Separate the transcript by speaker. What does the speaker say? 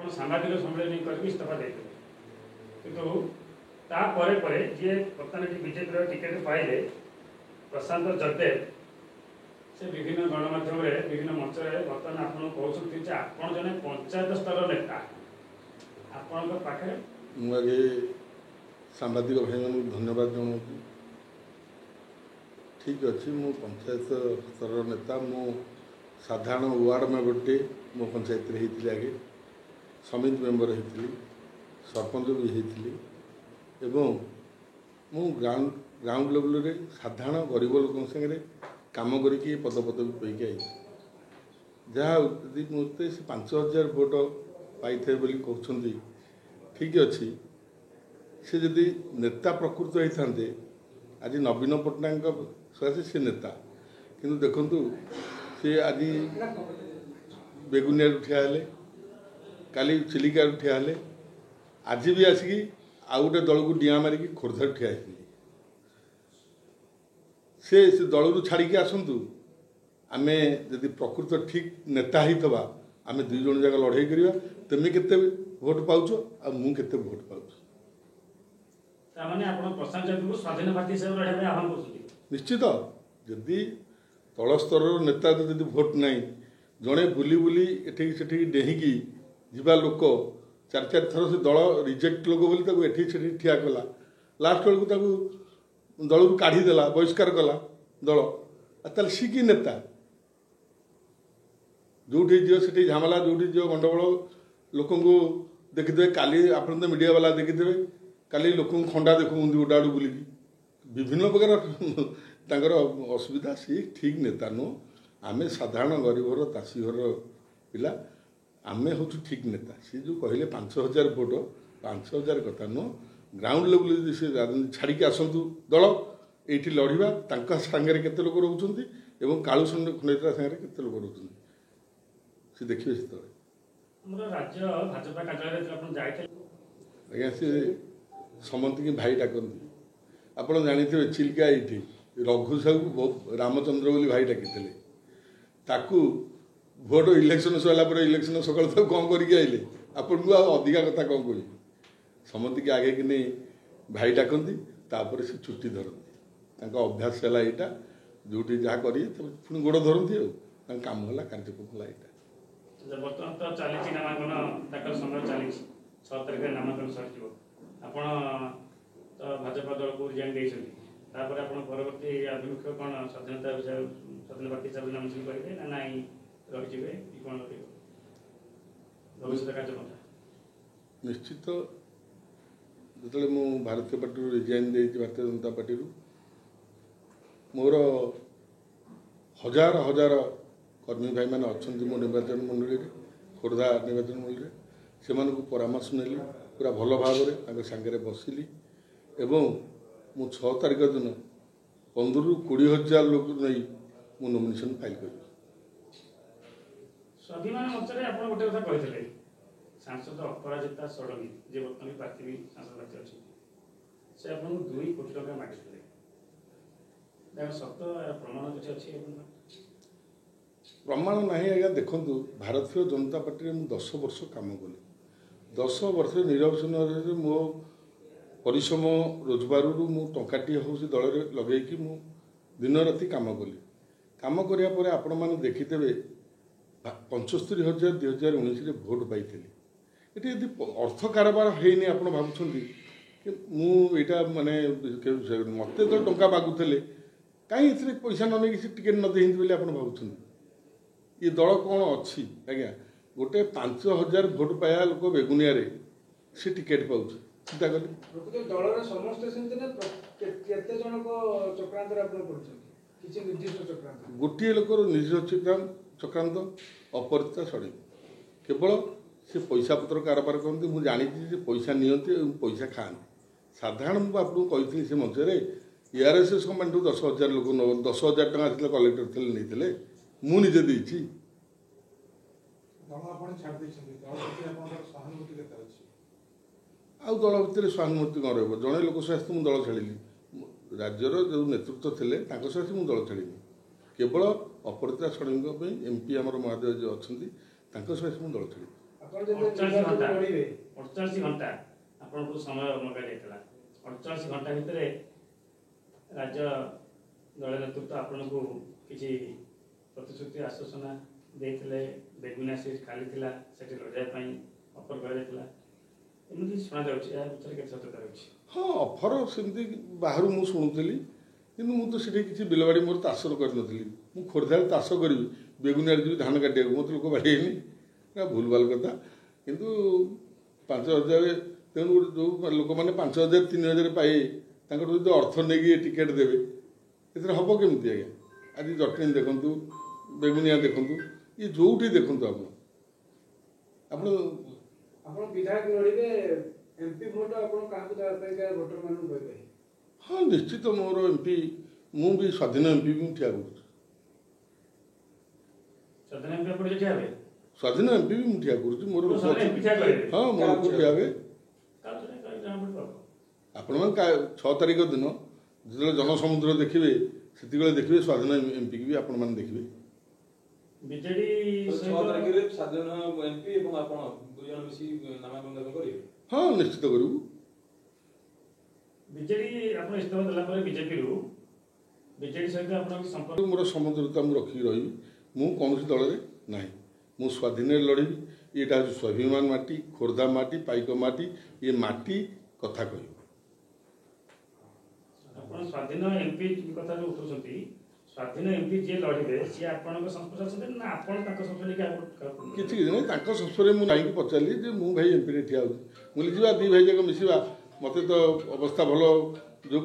Speaker 1: ଆପଣ ସାମ୍ବାଦିକ ସମ୍ମିଳନୀ କରିକି ଇସ୍ତଫା ଦେଇଥିଲେ କିନ୍ତୁ ତାପରେ ପରେ ଯିଏ ବର୍ତ୍ତମାନ ଏଠି ବିଜେପିର ଟିକେଟ୍ ପାଇଲେ ପ୍ରଶାନ୍ତ ଜୟଦେବ से विभिन्न गणमाध्यम विभिन्न मंच बर्तमान आपको कहते आप जन पंचायत स्तर नेता आपण पाखे
Speaker 2: मुझे सांबादिक भाई मान धन्यवाद जनाऊँ। ठीक अच्छे मु पंचायत स्तर नेता मु साधारण वार्ड मेंबर टे मो पंचायत होती आगे समिति मेंबर होती सरपंच भी होती एवं मु ग्राउंड लेवल रे साधारण गरीब लोक संगे काम करके पद पदवी पैकी आई जहाँ मत 5000 भोट पाई कहते ठीक अच्छे से जदि नेता प्रकृत होते आज नवीन पट्टनायक सकाशे से नेता किंतु देखु सी आज बेगुनिया ठियाले काली चिलिका ठियाले आज भी आसिकी आउ गोटे दल को डिया मारिकी खोर्धा ठिया से दल रू छाड़ी आसतु आम जदि प्रकृत ठीक नेता होता आम दुई जन जाक लड़ाई करवा तुम केते भोट पाउच आ मु केते भोट पाउच निश्चित जदि तल स्तर नेता जदि भोट नहीं जड़े बुली बुली एठी सेठी डेहिकी जीवा लोक चार चार थर से दल रिजेक्ट लोक बोली एठी सेठी ठिया कला लास्ट बेलू दल रू काढ़ीदेला बहिष्कार कला दल ताल सी कि नेता जो से झमेला जो गंडगोल लोक देखिदे काली आप तो मीडिया वाला देखिदे काली लोक खंडा देखुं गोटा आड़ बुलिकी विभिन्न प्रकार असुविधा सी ठीक नेता नुह आम साधारण गरीबर चाषी घर पिला आम हूँ ठीक नेता सी जो कहले 5000 भोट 5000 कथा नुह ग्राउंड लेवल से छाड़ी आसतु दल ये लड़ा सांगे केते लोक रोचे और कालू खंडेता सांगे केते लोक रोचे से देखिए से आज्ञा सी समस्त की भाई डाकती आप जानी चिल्का ये रघु साहू बहुत रामचंद्र बोली भाई डाकी ताकू भोट इलेक्शन सरला इलेक्शन सकाल तो कौन करके आइले आपन को अधिका कथा कौन कह समस्त की आगे कि नहीं भाई डाकती तापर से छुट्टी धरती अभ्यास है यहाँ जो जहाँ करें पुणी गोड़ धरती काम है कार्यक्रम है यहाँ
Speaker 1: बर्तमान तो चली नामांकन समय चली 6 तारिख नामांकन सर आप भाजपा दल को रिजाइन देपर आप परवर्ती आभिमुख्य कौन स्वाधीनता स्वाधीन पार्टी हिसाब से नामांकन करेंगे ना नाई रही कौन भविष्य कार्यक्रम
Speaker 2: निश्चित जो मु भारतीय पार्टी रिजाइन दे भारतीय जनता पार्टी मोर हजार हजार कर्मी भाई मैंने अच्छा मो निर्वाचन मंडली खोर्धा निर्वाचन मंडली से परामर्श नेली पूरा भल भाव सांगे बसिली एवं मु 6 तारिख दिन 15 ରୁ 20,000 लोक नहीं मु नॉमिनेशन फाइल कर
Speaker 1: स्वाभिमान मंच रे आपण गोटे कथा कहितले सांसद अपराजिता षडंगी जे वर्तमान पार्टी भी सांसद पार्टी अछि से आपण 2 कोटी टका मागितले देखो सत्य प्रमाण किछ अछि
Speaker 2: प्रमाण नहीं आज्ञा देखु भारतीय जनता पार्टी में 10 वर्ष काम कली 10 वर्ष निर्वाचन मो परिश्रम रोजगार मु टंकाटी हूँ से दल लगे मु दिन राति काम कली काम करापर आपण मैंने देखिथे 75,000 2019 भोट पाई ये यदि अर्थ कारबार है आप भावुं मुझा मानने मत तो टा मागुले कहीं पैसा न नहीं टिकेट न दे बोली आप भावुं ये दल कौन अच्छी आज्ञा गोटे 5,000 भोट पाया लोक बेगुनिया से टिकेट पाँच चिंता कले
Speaker 3: दलर समस्त
Speaker 2: गोटे लोकर निर्दिष्ट चक्रांत अपरिचिता षड़ी केवल से पैसा पत्र कारबार करते मुझे जानी पैसा नियंती पैसा खाते साधारण मुझे आपको कही से मंच एआरएसएस कंपनी 10,000 लोक 10,000 टका कलेक्टर थे नहीं मुझे देती आउ दल भितर सहानुभूति कौन रहा जड़े लोक सहित मुझे दल छाड़ी राज्यर जो नेतृत्व थे सहित मुझे दल छाड़ी केवल अपरिता षड़ी एमपी आमर महादेव जो अच्छा सहित मुझे दल छाड़ी
Speaker 3: ଆପଣ ଯଦି
Speaker 1: 48 ଘଣ୍ଟା
Speaker 3: ପଢିବେ
Speaker 1: 48 ଘଣ୍ଟା ଆପଣଙ୍କୁ ସମୟ ମଗାଯାଇଥିଲା। 48 ଘଣ୍ଟା ଭିତରେ ରାଜ୍ୟ ଦଳ ନେତୃତ୍ୱ ଆପଣଙ୍କୁ କିଛି ପ୍ରତିଶ୍ରୁତି ଆଶ୍ୱାସନା ଦେଇଥିଲେ। ବେଗୁନିଆ ସିଟ୍ ଖାଲି ଥିଲା, ସେଠି ଲଢ଼ିବା ପାଇଁ ଅଫର କରାଯାଇଥିଲା, ଏମିତି ଶୁଣାଯାଉଛି। ଏହା ଭିତରେ କେତେ ସତ୍ୟତା ରହିଛି?
Speaker 2: ହଁ, ଅଫର ସେମିତି ବାହାରୁ ମୁଁ ଶୁଣୁଥିଲି, କିନ୍ତୁ ମୁଁ ତ ସେଠି କିଛି ବିଲବାଡ଼ି ମୋର ଚାଷ କରିନଥିଲି। ମୁଁ ଖୋର୍ଦ୍ଧାରେ ଚାଷ କରିବି, ବେଗୁନିଆରେ ଯିବି ଧାନ କାଟିବାକୁ, ମୋତେ ଲୋକ ବାଡ଼େଇନି, ଏଇଟା ଭୁଲ ଭାଲ କଥା। କିନ୍ତୁ 5,000 ତେଣୁ ଯେଉଁ ଲୋକମାନେ 5,000 3,000 ପାଇବେ, ତାଙ୍କଠୁ ଯଦି ଅର୍ଥ ନେଇକି ଟିକେଟ୍ ଦେବେ, ଏଥିରେ ହେବ କେମିତି ଆଜ୍ଞା? ଆଜି ଜଟଣୀ ଦେଖନ୍ତୁ, ବେଗୁନିଆ ଦେଖନ୍ତୁ, ଇଏ ଯେଉଁଠି ଦେଖନ୍ତୁ ଆପଣ
Speaker 3: ଆପଣ ବିଧାୟକ ଲଢ଼ିବେ, MP ଭୋଟ ଆପଣ କାହାକୁ ଦେବା ପାଇଁ ଭୋଟର ମାନଙ୍କୁ କହିବେ?
Speaker 2: ହଁ, ନିଶ୍ଚିତ ମୋର MP, ମୁଁ ବି ସ୍ୱାଧୀନ MP ବି ମୁଁ ଠିଆ କରୁଛି।
Speaker 1: ସ୍ୱାଧୀନ MP ଆପଣ ଠିଆ ହେବେ?
Speaker 2: ସ୍ୱାଧୀନ MP ବି ମୁଁ ଠିଆ କରୁଛି। ମୋର ଲୋକ
Speaker 1: ସ୍ୱାଧୀନ MP ଠିଆ କରିବେ?
Speaker 2: ହଁ, ମୋ ଲୋକ ଠିଆ ହେବେ। ଆପଣମାନେ 6 ତାରିଖ ଦିନ ଯେତେବେଳେ ଜନସମୁଦ୍ର ଦେଖିବେ, ସେତିକିବେଳେ ଦେଖିବେ ସ୍ୱାଧୀନ MP କି ବି ଆପଣମାନେ ଦେଖିବେ।
Speaker 1: ବିଜେଡି
Speaker 4: 6 ତାରିଖରେ ସ୍ୱାଧୀନ MP ଏବଂ ଆପଣ ଦୁଇ ଜଣ ମିଶି ନାମାଙ୍କନ କରିବେ?
Speaker 2: ହଁ, ନିଶ୍ଚିତ କରିବୁ।
Speaker 1: ବିଜେଡି ଆପଣ ଇସ୍ତଫା ଦେଲା ପରେ ବିଜେପିରୁ ବିଜେଡି ସହିତ ଆପଣଙ୍କ ସମ୍ପର୍କ?
Speaker 2: ମୋର ସମୁଦ୍ରତା ମୁଁ ରଖିକି ରହିବି। ମୁଁ କୌଣସି ଦଳରେ ନାହିଁ। ମୁଁ ସ୍ୱାଧୀନରେ ଲଢ଼ିବି। ଏଇଟା ହେଉଛି ସ୍ୱାଭିମାନ ମାଟି, ଖୋର୍ଦ୍ଧା ମାଟି, ପାଇକ ମାଟି। ଏ ମାଟି କଥା କହିବ।
Speaker 1: ଆପଣ ସ୍ୱାଧୀନ MP କଥା ଯେଉଁ ଉଠୁଛନ୍ତି, ସ୍ୱାଧୀନ MP ଯିଏ ଲଢ଼ିବେ ସିଏ ଆପଣଙ୍କ ସଂସ୍ପର୍ଶରେ ଅଛନ୍ତି ନା ଆପଣ ତାଙ୍କ ସଂସ୍ପର୍ଶରେ
Speaker 2: କିଛି ନାହିଁ, ତାଙ୍କ ସଂସ୍ପର୍ଶରେ ମୁଁ କାହିଁକି ପଚାରିଲି ଯେ ମୁଁ ଭାଇ MPରେ ଠିଆ ହେଉଛି। ମୁଁ ଯିବା ଦୁଇ ଭାଇ ଯାକ ମିଶିବା, ମୋତେ ତ ଅବସ୍ଥା ଭଲ ଯେଉଁ